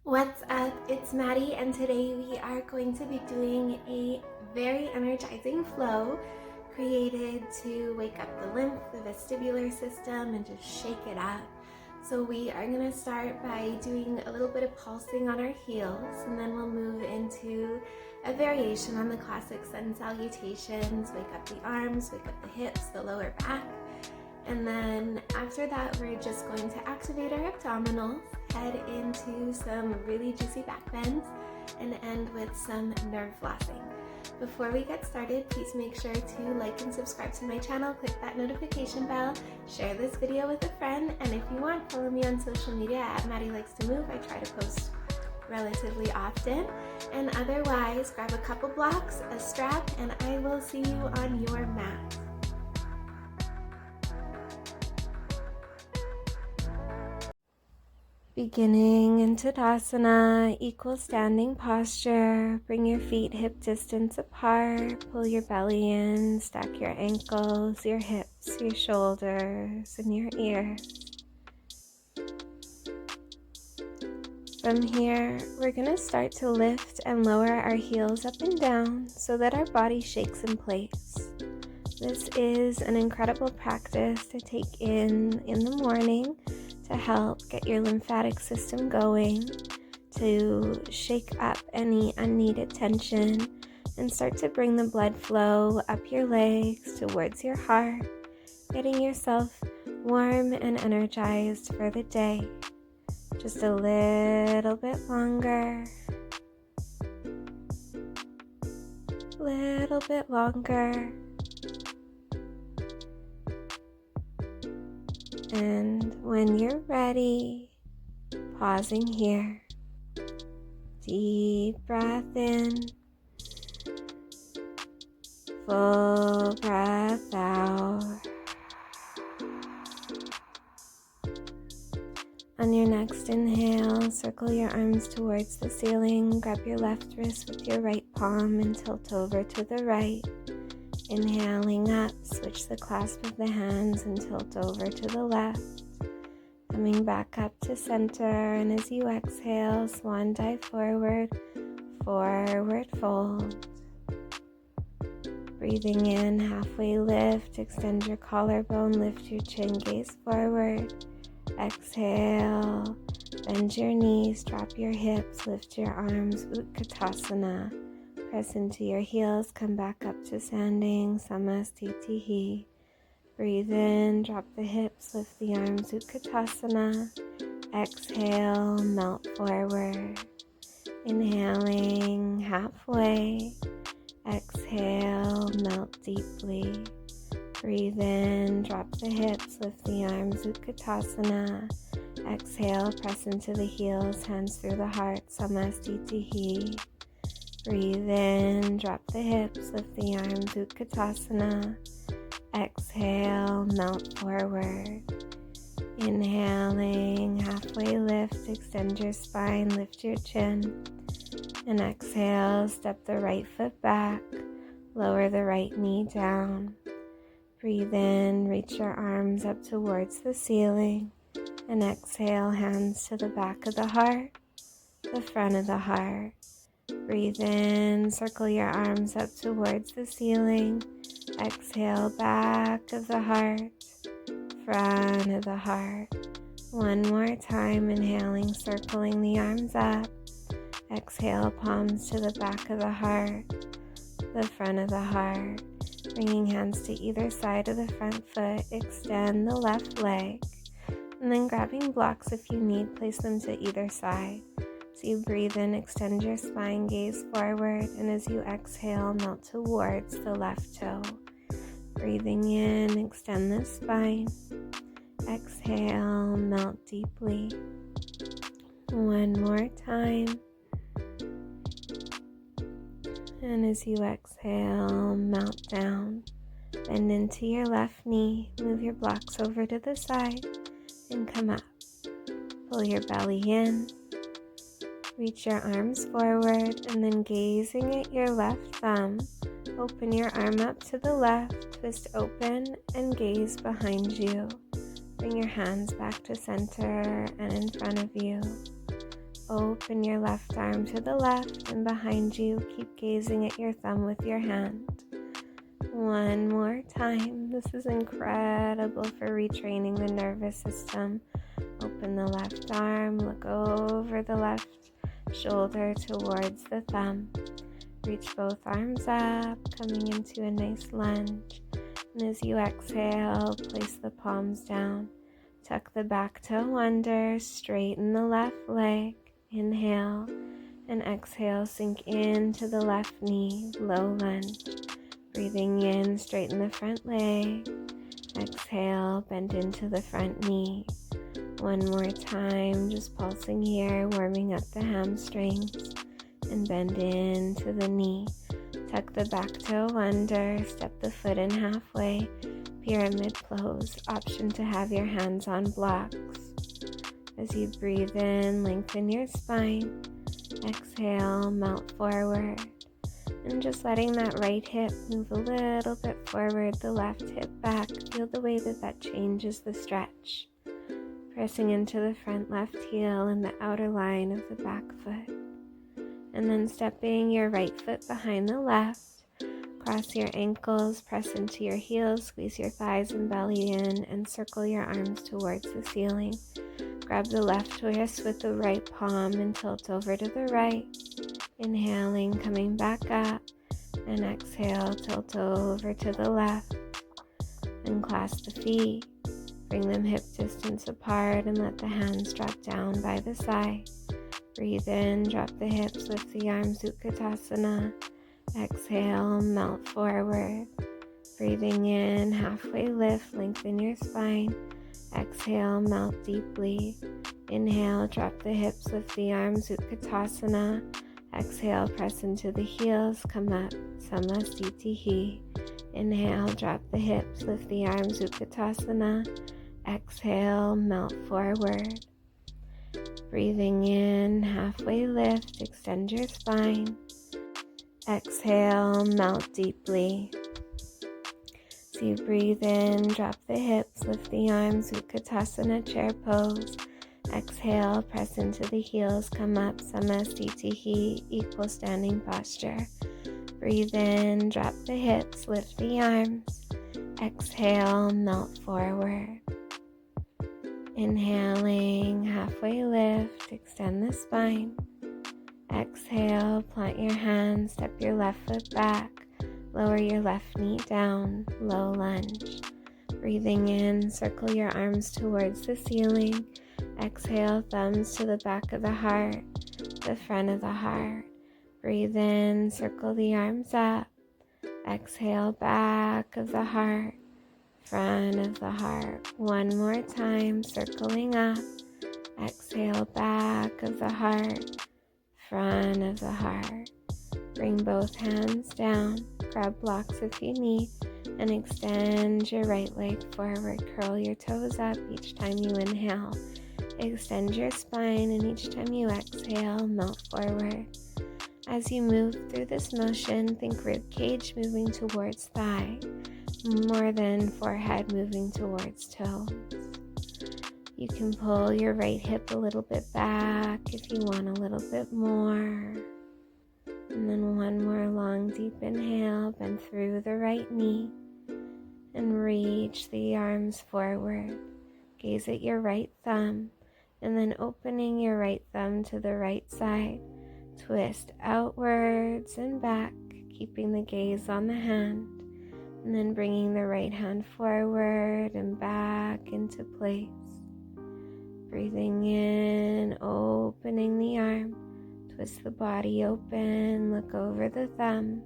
What's up? It's Maddie, and today we are going to be doing a very energizing flow created to wake up the lymph, the vestibular system, and just shake it up. So we are going to start by doing a little bit of pulsing on our heels, and then we'll move into a variation on the classic sun salutations. Wake up the arms, wake up the hips, the lower back. And then after that, we're just going to activate our abdominals, head into some really juicy back bends, and end with some nerve flossing. Before we get started, please make sure to like and subscribe to my channel, click that notification bell, share this video with a friend, and if you want, follow me on social media at Madilikestomove. I try to post relatively often. And otherwise, grab a couple blocks, a strap, and I will see you on your mat. Beginning in Tadasana, equal standing posture. Bring your feet hip distance apart. Pull your belly in. Stack your ankles, your hips, your shoulders, and your ears. From here, we're going to start to lift and lower our heels up and down so that our body shakes in place. This is an incredible practice to take in the morning to help get your lymphatic system going, to shake up any unneeded tension, and start to bring the blood flow up your legs towards your heart, getting yourself warm and energized for the day. Just a little bit longer. Little bit longer. And when you're ready, pausing here, deep breath in, full breath out. On your next inhale, circle your arms towards the ceiling, grab your left wrist with your right palm and tilt over to the right. Inhaling up, switch the clasp of the hands and tilt over to the left. Coming back up to center, and as you exhale, swan dive forward, forward fold. Breathing in, halfway lift, extend your collarbone, lift your chin, gaze forward. Exhale, bend your knees, drop your hips, lift your arms, Utkatasana. Press into your heels, come back up to standing, Samastitihi. Breathe in, drop the hips, lift the arms, Utkatasana. Exhale, melt forward. Inhaling halfway. Exhale, melt deeply. Breathe in, drop the hips, lift the arms, Utkatasana. Exhale, press into the heels, hands through the heart, Samastitihi. Breathe in, drop the hips, lift the arms, Utkatasana. Exhale, melt forward. Inhaling, halfway lift, extend your spine, lift your chin. And exhale, step the right foot back, lower the right knee down. Breathe in, reach your arms up towards the ceiling. And exhale, hands to the back of the heart, the front of the heart. Breathe in, circle your arms up towards the ceiling. Exhale, back of the heart, front of the heart. One more time, inhaling, circling the arms up. Exhale, palms to the back of the heart, the front of the heart. Bringing hands to either side of the front foot, extend the left leg. And then grabbing blocks if you need, place them to either side. As you breathe in, extend your spine, gaze forward, and as you exhale, melt towards the left toe. Breathing in, extend the spine. Exhale, melt deeply. One more time. And as you exhale, melt down. Bend into your left knee, move your blocks over to the side, and come up. Pull your belly in. Reach your arms forward, and then gazing at your left thumb, open your arm up to the left, twist open, and gaze behind you. Bring your hands back to center and in front of you. Open your left arm to the left, and behind you, keep gazing at your thumb with your hand. One more time. This is incredible for retraining the nervous system. Open the left arm, look over the left shoulder towards the thumb. Reach both arms up, coming into a nice lunge. And as you exhale, place the palms down. Tuck the back toe under, straighten the left leg. Inhale, and exhale, sink into the left knee, low lunge. Breathing in, straighten the front leg. Exhale, bend into the front knee. One more time, just pulsing here, warming up the hamstrings. And bend into the knee. Tuck the back toe under, step the foot in halfway. Pyramid pose, option to have your hands on blocks. As you breathe in, lengthen your spine. Exhale, melt forward. And just letting that right hip move a little bit forward, the left hip back. Feel the way that changes the stretch. Pressing into the front left heel and the outer line of the back foot. And then stepping your right foot behind the left. Cross your ankles, press into your heels, squeeze your thighs and belly in, and circle your arms towards the ceiling. Grab the left wrist with the right palm and tilt over to the right. Inhaling, coming back up, and exhale, tilt over to the left. And clasp the feet. Bring them hip distance apart and let the hands drop down by the side. Breathe in, drop the hips, lift the arms, Utkatasana. Exhale, melt forward. Breathing in, halfway lift, lengthen your spine. Exhale, melt deeply. Inhale, drop the hips, lift the arms, Utkatasana. Exhale, press into the heels, come up, Samasthiti. Inhale, drop the hips, lift the arms, Utkatasana. Exhale, melt forward. Breathing in, halfway lift, extend your spine. Exhale, melt deeply. So you breathe in, drop the hips, lift the arms, Utkatasana chair pose. Exhale, press into the heels, come up, Samasthiti, equal standing posture. Breathe in, drop the hips, lift the arms. Exhale, melt forward. Inhaling, halfway lift, extend the spine. Exhale, plant your hands, step your left foot back, lower your left knee down, low lunge. Breathing in, circle your arms towards the ceiling. Exhale, thumbs to the back of the heart, the front of the heart. Breathe in, circle the arms up. Exhale, back of the heart, front of the heart. One more time, circling up. Exhale, back of the heart, front of the heart. Bring both hands down, grab blocks if you need, and extend your right leg forward. Curl your toes up each time you inhale. Extend your spine, and each time you exhale, melt forward. As you move through this motion, think rib cage moving towards thigh, more than forehead moving towards toes. You can pull your right hip a little bit back if you want a little bit more. And then one more long deep inhale, bend through the right knee and reach the arms forward. Gaze at your right thumb and then opening your right thumb to the right side. Twist outwards and back, keeping the gaze on the hand, and then bringing the right hand forward and back into place. Breathing in, opening the arm, twist the body open, look over the thumb,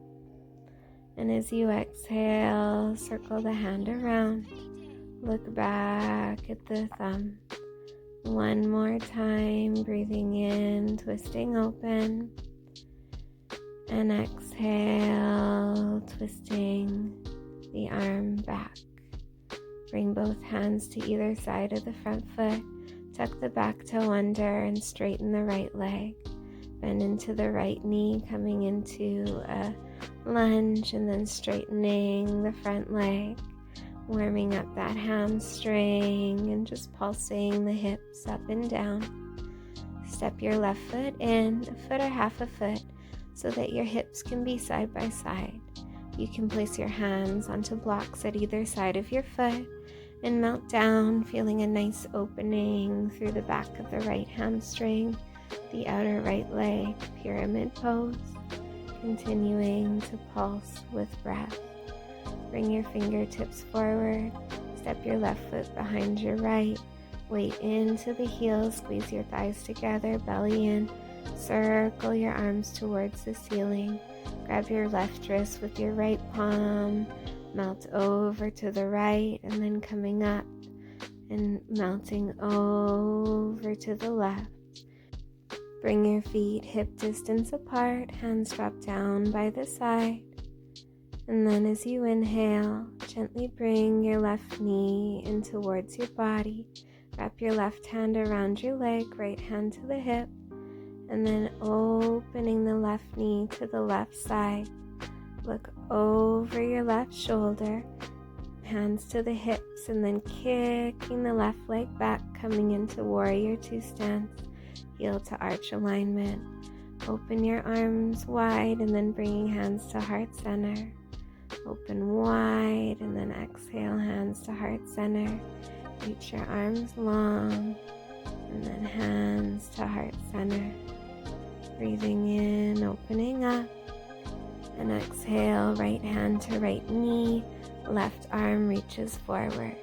and as you exhale, circle the hand around, look back at the thumb. One more time, breathing in, twisting open, and exhale, twisting the arm back. Bring both hands to either side of the front foot, tuck the back toe under and straighten the right leg. Bend into the right knee, coming into a lunge and then straightening the front leg. Warming up that hamstring and just pulsing the hips up and down. step your left foot in, a foot or half a foot, so that your hips can be side by side. You can place your hands onto blocks at either side of your foot and melt down, feeling a nice opening through the back of the right hamstring, the outer right leg, pyramid pose, continuing to pulse with breath. Bring your fingertips forward, step your left foot behind your right, weight into the heels, squeeze your thighs together, belly in, circle your arms towards the ceiling. Grab your left wrist with your right palm, melt over to the right, and then coming up and melting over to the left. Bring your feet hip distance apart, hands drop down by the side. And then as you inhale, gently bring your left knee in towards your body. Wrap your left hand around your leg, right hand to the hip, and then opening the left knee to the left side. Look over your left shoulder, hands to the hips, and then kicking the left leg back, coming into warrior two stance, heel to arch alignment. Open your arms wide and then bringing hands to heart center. Open wide and then exhale, hands to heart center. Reach your arms long and then hands to heart center. Breathing in, opening up, and exhale, right hand to right knee, left arm reaches forward.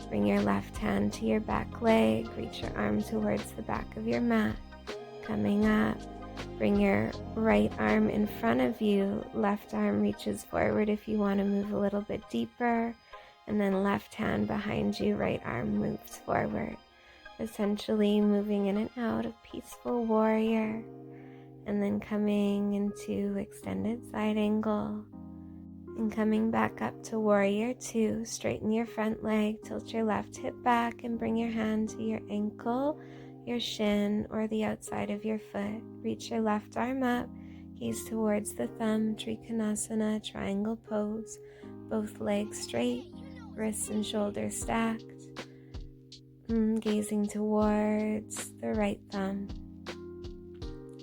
Bring your left hand to your back leg, reach your arm towards the back of your mat. Coming up, bring your right arm in front of you, left arm reaches forward if you want to move a little bit deeper, and then left hand behind you, right arm moves forward. Essentially moving in and out of peaceful warrior, and then coming into extended side angle, and coming back up to warrior two. Straighten your front leg, tilt your left hip back, and bring your hand to your ankle, your shin, or the outside of your foot. Reach your left arm up, gaze towards the thumb, Trikonasana, triangle pose, both legs straight, wrists and shoulders stacked. Gazing towards the right thumb.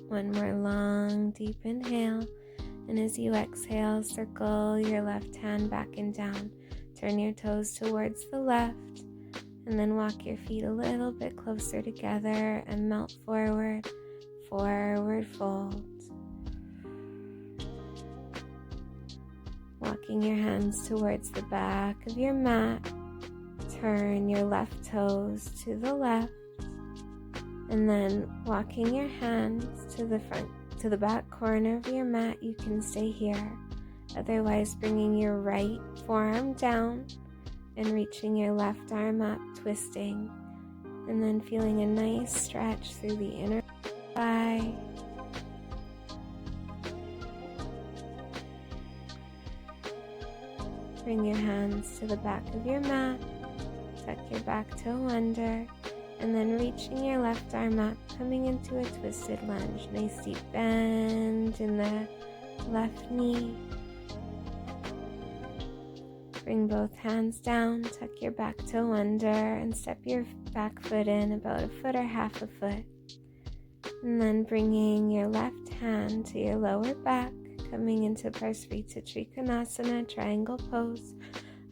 One more long, deep inhale. And as you exhale, circle your left hand back and down. Turn your toes towards the left. And then walk your feet a little bit closer together and melt forward. Forward fold. Walking your hands towards the back of your mat. Turn your left toes to the left, and then walking your hands to the front, to the back corner of your mat. You can stay here. Otherwise, bringing your right forearm down and reaching your left arm up, twisting, and then feeling a nice stretch through the inner thigh. Bring your hands to the back of your mat. Tuck your back toe under, and then reaching your left arm up, coming into a twisted lunge. Nice deep bend in the left knee. Bring both hands down, tuck your back toe under, and step your back foot in about a foot or half a foot. And then bringing your left hand to your lower back, coming into Prasarita Trikonasana, triangle pose.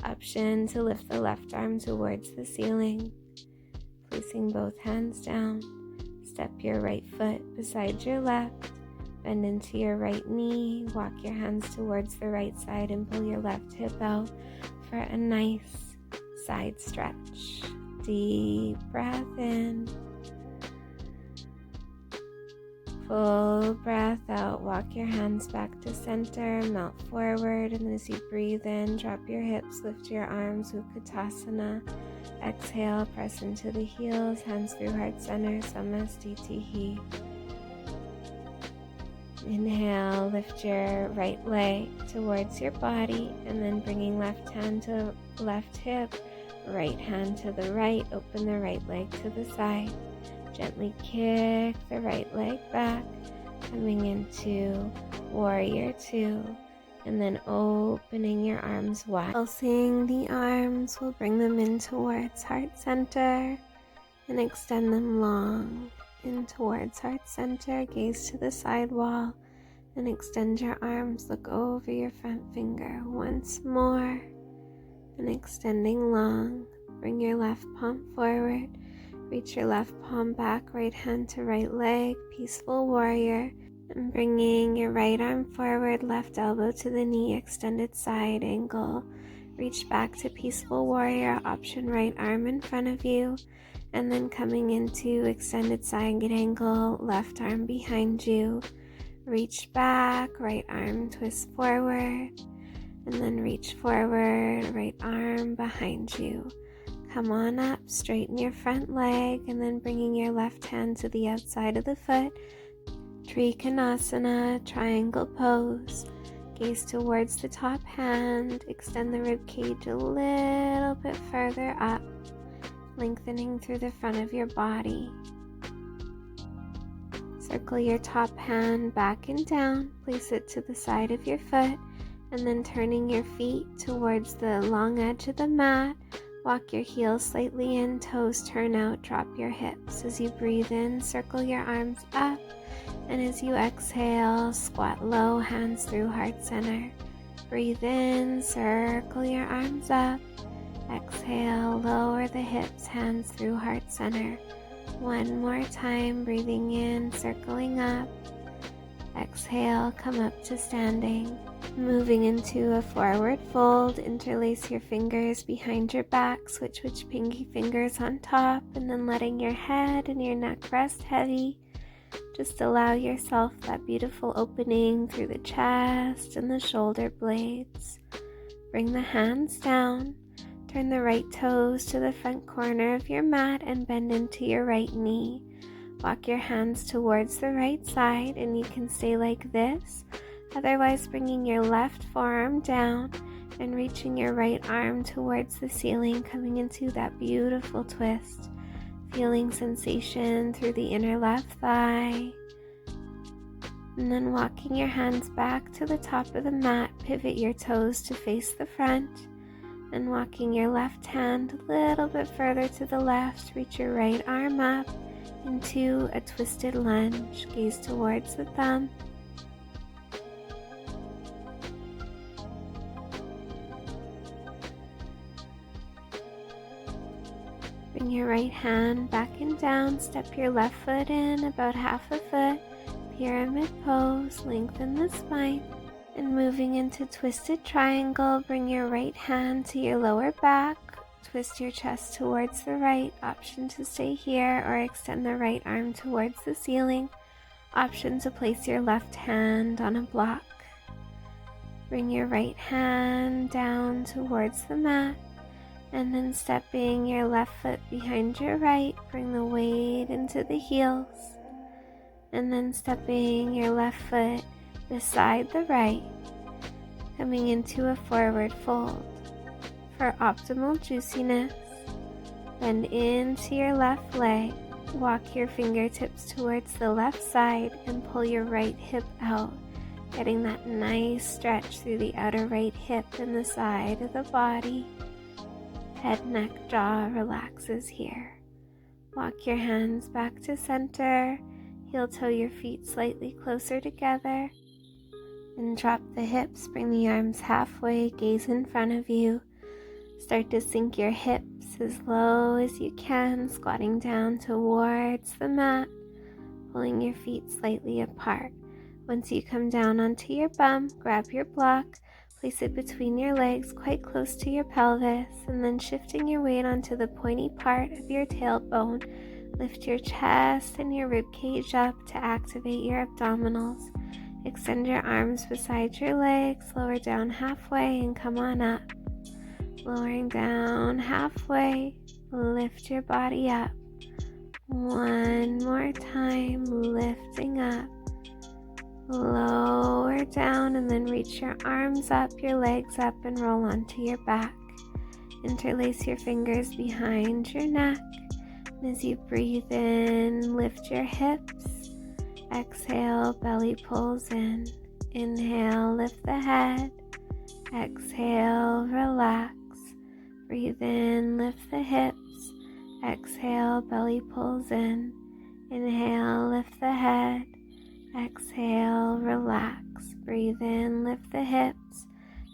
Option to lift the left arm towards the ceiling. Placing both hands down. Step your right foot beside your left. Bend into your right knee. Walk your hands towards the right side and pull your left hip out for a nice side stretch. Deep breath in. Full breath out. Walk your hands back to center, melt forward, and as you breathe in, drop your hips, lift your arms, Utkatasana. Exhale, press into the heels, hands through heart center, Samastitihi. Inhale, lift your right leg towards your body, and then bringing left hand to left hip, right hand to the right, open the right leg to the side. Gently kick the right leg back, coming into warrior two, and then opening your arms wide. Pulsing the arms, we'll bring them in towards heart center and extend them long. in towards heart center, gaze to the side wall, and extend your arms, look over your front finger once more, and extending long. Bring your left palm forward, reach your left palm back, right hand to right leg, peaceful warrior, and bringing your right arm forward, left elbow to the knee, extended side angle. Reach back to peaceful warrior, option right arm in front of you, and then coming into extended side angle, left arm behind you. Reach back, right arm twist forward, and then reach forward, right arm behind you. Come on up, straighten your front leg, and then bringing your left hand to the outside of the foot. Trikonasana, triangle pose. Gaze towards the top hand, extend the rib cage a little bit further up, lengthening through the front of your body. Circle your top hand back and down, place it to the side of your foot, and then turning your feet towards the long edge of the mat. Walk your heels slightly in, toes turn out, drop your hips. As you breathe in, circle your arms up, and as you exhale, squat low, hands through heart center. Breathe in, circle your arms up. Exhale, lower the hips, hands through heart center. One more time, breathing in, circling up. Exhale, come up to standing. Moving into a forward fold, interlace your fingers behind your back, switch pinky fingers on top, and then letting your head and your neck rest heavy. Just allow yourself that beautiful opening through the chest and the shoulder blades. Bring the hands down. Turn the right toes to the front corner of your mat and bend into your right knee. Walk your hands towards the right side, and you can stay like this. Otherwise, bringing your left forearm down and reaching your right arm towards the ceiling, coming into that beautiful twist. Feeling sensation through the inner left thigh. And then walking your hands back to the top of the mat, pivot your toes to face the front. And walking your left hand a little bit further to the left, reach your right arm up into a twisted lunge. Gaze towards the thumb. Bring your right hand back and down, step your left foot in about half a foot, pyramid pose, lengthen the spine. And moving into twisted triangle, bring your right hand to your lower back, twist your chest towards the right, option to stay here or extend the right arm towards the ceiling, option to place your left hand on a block. Bring your right hand down towards the mat, and then stepping your left foot behind your right, bring the weight into the heels, and then stepping your left foot beside the right, coming into a forward fold. For optimal juiciness, bend into your left leg, walk your fingertips towards the left side and pull your right hip out, getting that nice stretch through the outer right hip and the side of the body. Head, neck, jaw relaxes here. Walk your hands back to center, heel toe your feet slightly closer together, and drop the hips, bring the arms halfway, gaze in front of you. Start to sink your hips as low as you can, squatting down towards the mat, pulling your feet slightly apart. Once you come down onto your bum, grab your block, place it between your legs quite close to your pelvis, and then shifting your weight onto the pointy part of your tailbone, lift your chest and your rib cage up to activate your abdominals. Extend your arms beside your legs, lower down halfway and come on up. Lowering down halfway, lift your body up. One more time, lifting up. Lower down and then reach your arms up, your legs up, and roll onto your back. Interlace your fingers behind your neck. And as you breathe in, lift your hips. Exhale, belly pulls in. Inhale, lift the head. Exhale, relax. Breathe in, lift the hips. Exhale, belly pulls in. Inhale, lift the head. Exhale, relax. Breathe in, lift the hips.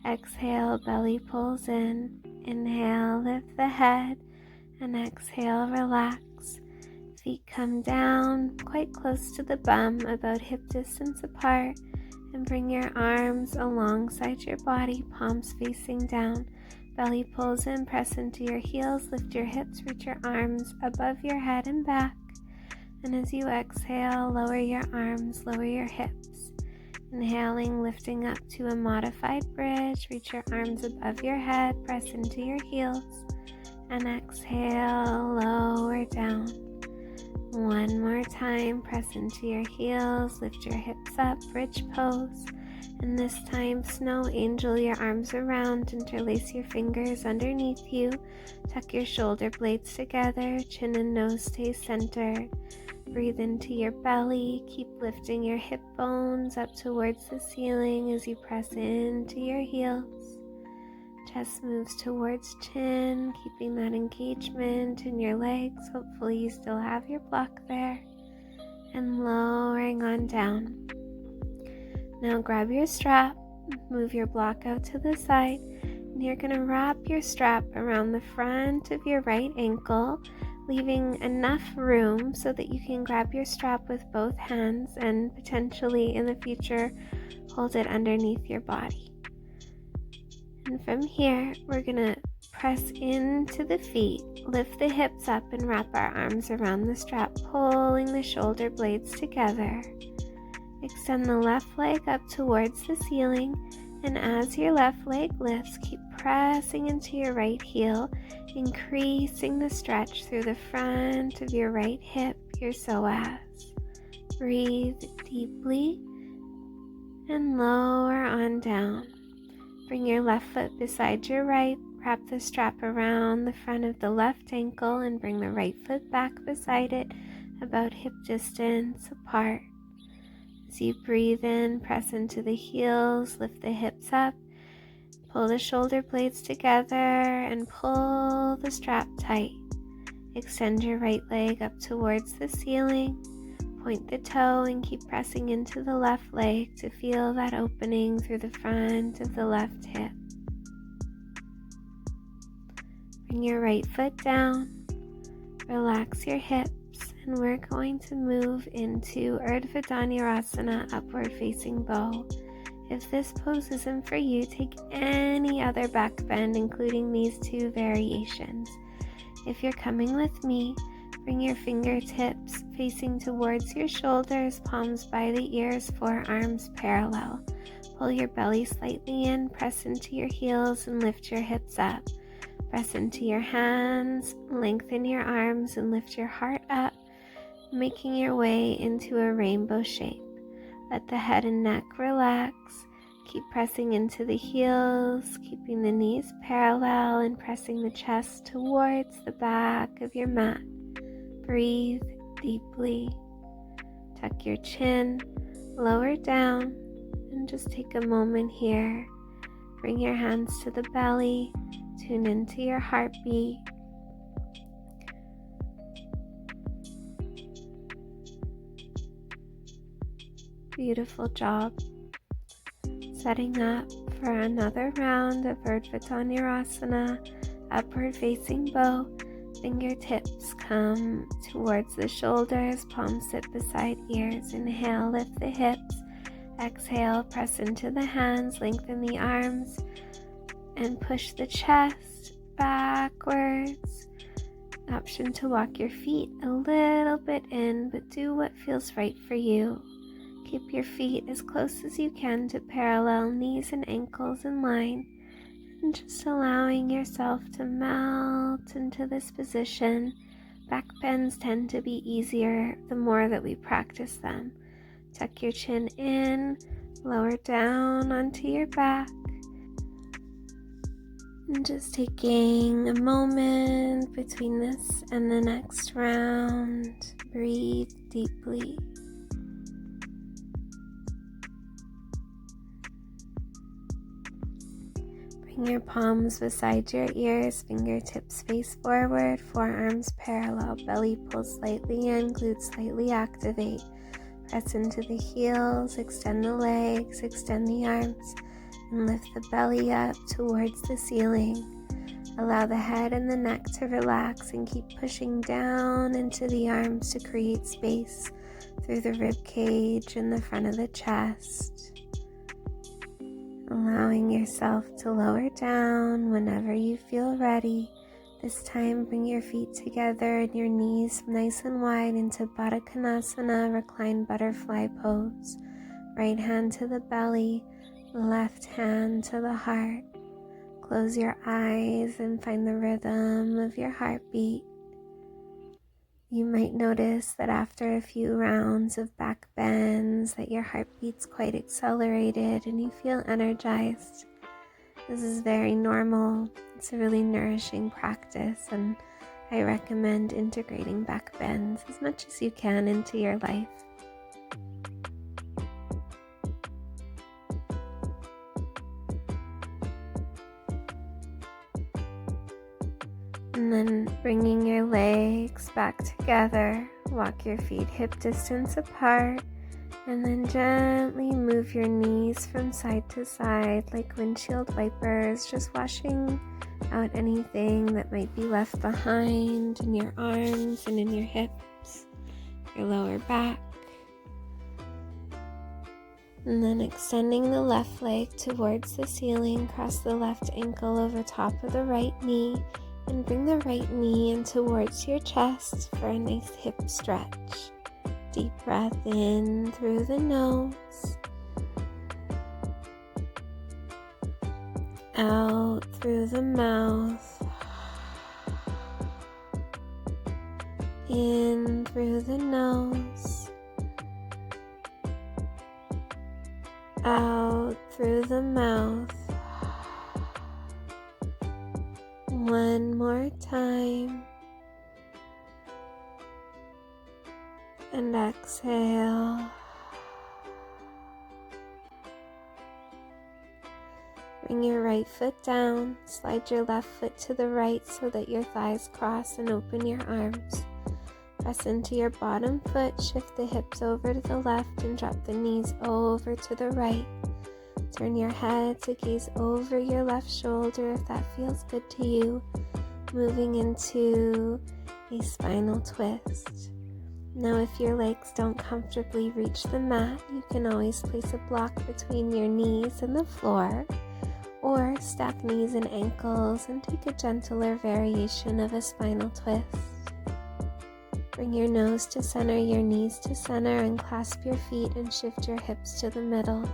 Exhale, belly pulls in. Inhale, lift the head. And exhale, relax. Feet come down quite close to the bum, about hip distance apart. And bring your arms alongside your body, palms facing down. Belly pulls in, press into your heels, lift your hips, reach your arms above your head and back. And as you exhale, lower your arms, lower your hips. Inhaling, lifting up to a modified bridge, reach your arms above your head, press into your heels. And exhale, lower down. One more time, press into your heels, lift your hips up, bridge pose. And this time, snow angel your arms around, interlace your fingers underneath you, tuck your shoulder blades together, chin and nose stay centered. Breathe into your belly, keep lifting your hip bones up towards the ceiling as you press into your heels. Chest moves towards chin, keeping that engagement in your legs. Hopefully you still have your block there. And lowering on down. Now grab your strap, move your block out to the side, and you're going to wrap your strap around the front of your right ankle, leaving enough room so that you can grab your strap with both hands and potentially in the future hold it underneath your body. And from here, we're going to press into the feet, lift the hips up and wrap our arms around the strap, pulling the shoulder blades together. Extend the left leg up towards the ceiling, and as your left leg lifts, keep pressing into your right heel, increasing the stretch through the front of your right hip, your psoas. Breathe deeply and lower on down. Bring your left foot beside your right, wrap the strap around the front of the left ankle and bring the right foot back beside it, about hip distance apart. As you breathe in, press into the heels, lift the hips up, pull the shoulder blades together and pull the strap tight. Extend your right leg up towards the ceiling, point the toe and keep pressing into the left leg to feel that opening through the front of the left hip. Bring your right foot down, relax your hips, and we're going to move into Urdhva Dhanurasana, upward facing bow. If this pose isn't for you, take any other back bend, including these two variations. If you're coming with me, bring your fingertips facing towards your shoulders, palms by the ears, forearms parallel. Pull your belly slightly in, press into your heels and lift your hips up. Press into your hands, lengthen your arms and lift your heart up, making your way into a rainbow shape. Let the head and neck relax. Keep pressing into the heels, keeping the knees parallel and pressing the chest towards the back of your mat. Breathe deeply. Tuck your chin, lower down, and just take a moment here. Bring your hands to the belly, tune into your heartbeat. Beautiful job. Setting up for another round of Urdhva Dhanurasana, upward facing bow. Fingertips come towards the shoulders, palms sit beside ears. Inhale, lift the hips. Exhale, press into the hands, lengthen the arms, and push the chest backwards. Option to walk your feet a little bit in, but do what feels right for you. Keep your feet as close as you can to parallel, knees and ankles in line, and just allowing yourself to melt into this position. Back bends tend to be easier the more that we practice them. Tuck your chin in, lower down onto your back, and just taking a moment between this and the next round. Breathe deeply. Bring your palms beside your ears, fingertips face forward, forearms parallel, belly pull slightly in, glutes slightly activate. Press into the heels, extend the legs, extend the arms, and lift the belly up towards the ceiling. Allow the head and the neck to relax and keep pushing down into the arms to create space through the rib cage and the front of the chest. Allowing yourself to lower down whenever you feel ready. This time, bring your feet together and your knees nice and wide into Baddha Konasana, reclined butterfly pose. Right hand to the belly, left hand to the heart. Close your eyes and find the rhythm of your heartbeat. You might notice that after a few rounds of back bends that your heartbeat's quite accelerated and you feel energized. This is very normal. It's a really nourishing practice, and I recommend integrating back bends as much as you can into your life. And then bringing your legs back together, walk your feet hip distance apart, and then gently move your knees from side to side like windshield wipers, just washing out anything that might be left behind in your arms and in your hips, your lower back. And then extending the left leg towards the ceiling, cross the left ankle over top of the right knee, and bring the right knee in towards your chest for a nice hip stretch. Deep breath in through the nose, out through the mouth, in through the nose, out through the mouth. One more time, and exhale. Bring your right foot down, slide your left foot to the right so that your thighs cross, and open your arms. Press into your bottom foot, shift the hips over to the left and drop the knees over to the right. Turn your head to gaze over your left shoulder if that feels good to you, moving into a spinal twist. Now, if your legs don't comfortably reach the mat, you can always place a block between your knees and the floor, or stack knees and ankles and take a gentler variation of a spinal twist. Bring your nose to center, your knees to center, and clasp your feet and shift your hips to the middle.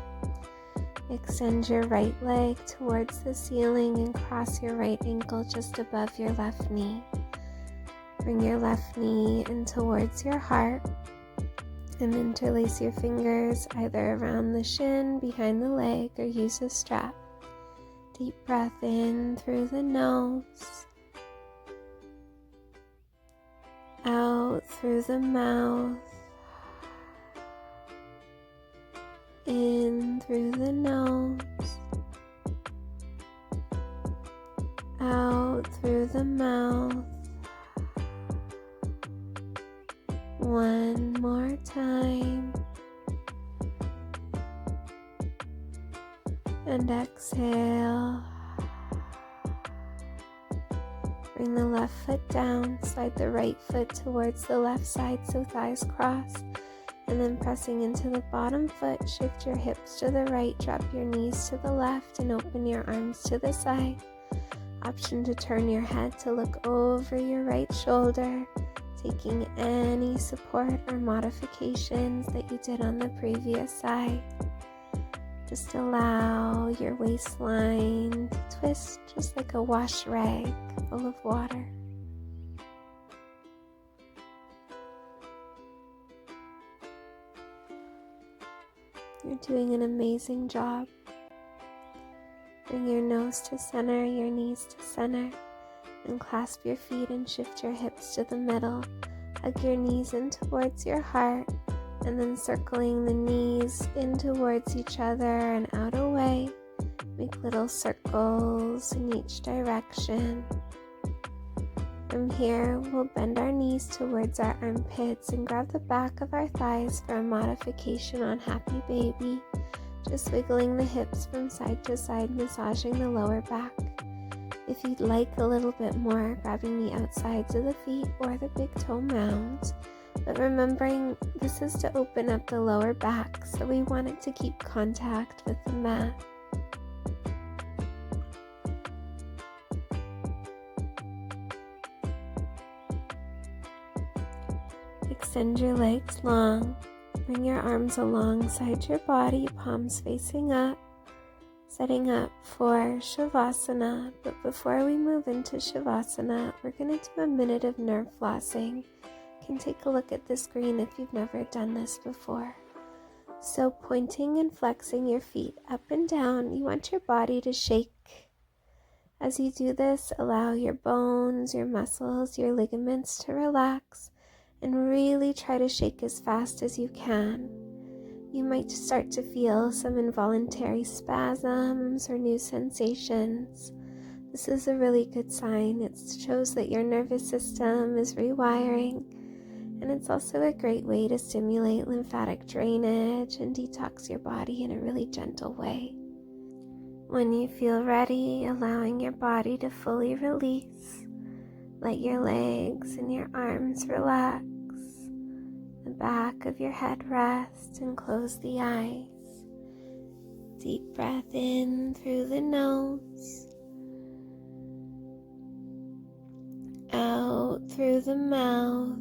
Extend your right leg towards the ceiling and cross your right ankle just above your left knee. Bring your left knee in towards your heart and interlace your fingers either around the shin, behind the leg, or use a strap. Deep breath in through the nose, out through the mouth, in through the nose, out through the mouth. One more time, and exhale. Bring the left foot down, slide the right foot towards the left side so thighs cross, and then pressing into the bottom foot, shift your hips to the right, drop your knees to the left, and open your arms to the side. Option to turn your head to look over your right shoulder, taking any support or modifications that you did on the previous side. Just allow your waistline to twist just like a wash rag full of water. You're doing an amazing job. Bring your nose to center, your knees to center, and clasp your feet and shift your hips to the middle. Hug your knees in towards your heart, and then circling the knees in towards each other and out away. Make little circles in each direction. From here, we'll bend our knees towards our armpits and grab the back of our thighs for a modification on Happy Baby. Just wiggling the hips from side to side, massaging the lower back. If you'd like a little bit more, grabbing the outsides of the feet or the big toe mounds. But remembering this is to open up the lower back, so we want it to keep contact with the mat. Extend your legs long. Bring your arms alongside your body, palms facing up, setting up for Shavasana. But before we move into Shavasana, we're going to do a minute of nerve flossing. You can take a look at the screen if you've never done this before. So pointing and flexing your feet up and down, you want your body to shake. As you do this, allow your bones, your muscles, your ligaments to relax, and really try to shake as fast as you can. You might start to feel some involuntary spasms or new sensations. This is a really good sign. It shows that your nervous system is rewiring, and it's also a great way to stimulate lymphatic drainage and detox your body in a really gentle way. When you feel ready, allowing your body to fully release, let your legs and your arms relax. The back of your head rest and close the eyes. Deep breath in through the nose, out through the mouth,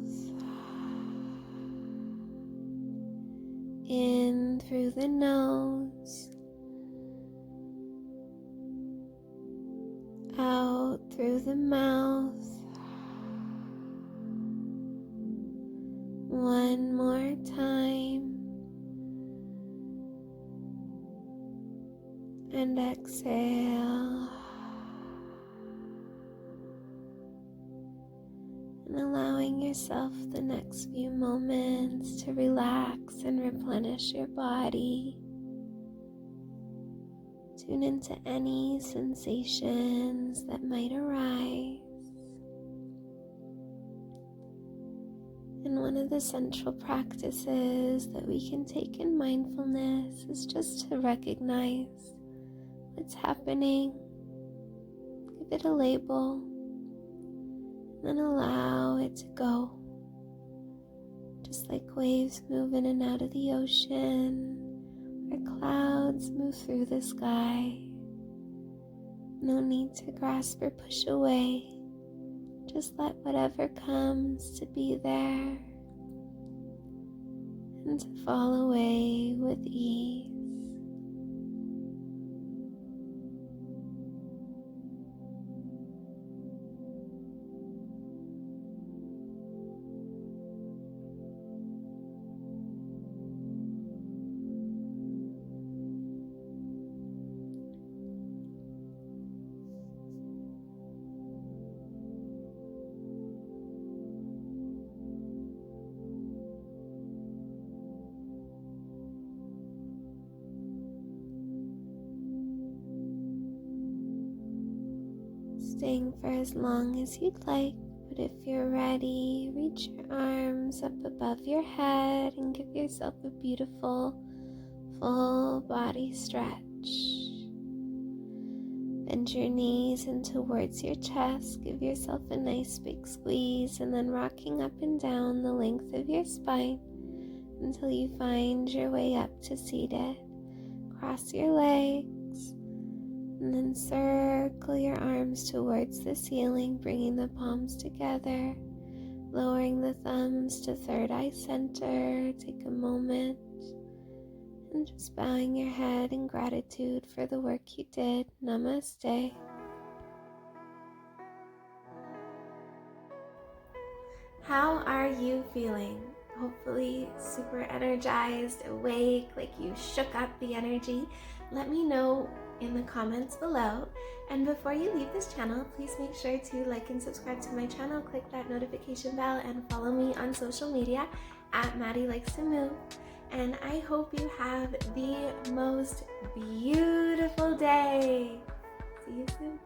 in through the nose, out through the mouth. One more time, and exhale, and allowing yourself the next few moments to relax and replenish your body. Tune into any sensations that might arise. And one of the central practices that we can take in mindfulness is just to recognize what's happening, give it a label, and then allow it to go. Just like waves move in and out of the ocean, or clouds move through the sky. No need to grasp or push away. Just let whatever comes to be there and to fall away with ease. Staying for as long as you'd like, but if you're ready, reach your arms up above your head and give yourself a beautiful full body stretch. Bend your knees in towards your chest, give yourself a nice big squeeze, and then rocking up and down the length of your spine until you find your way up to seated. Cross your legs, and then circle your arms towards the ceiling, bringing the palms together, lowering the thumbs to third eye center. Take a moment and just bowing your head in gratitude for the work you did. Namaste. How are you feeling? Hopefully super energized, awake, like you shook up the energy. Let me know in the comments below. And before you leave this channel, please make sure to like and subscribe to my channel, click that notification bell, and follow me on social media at Madilikestomove. and I hope you have the most beautiful day. See you soon.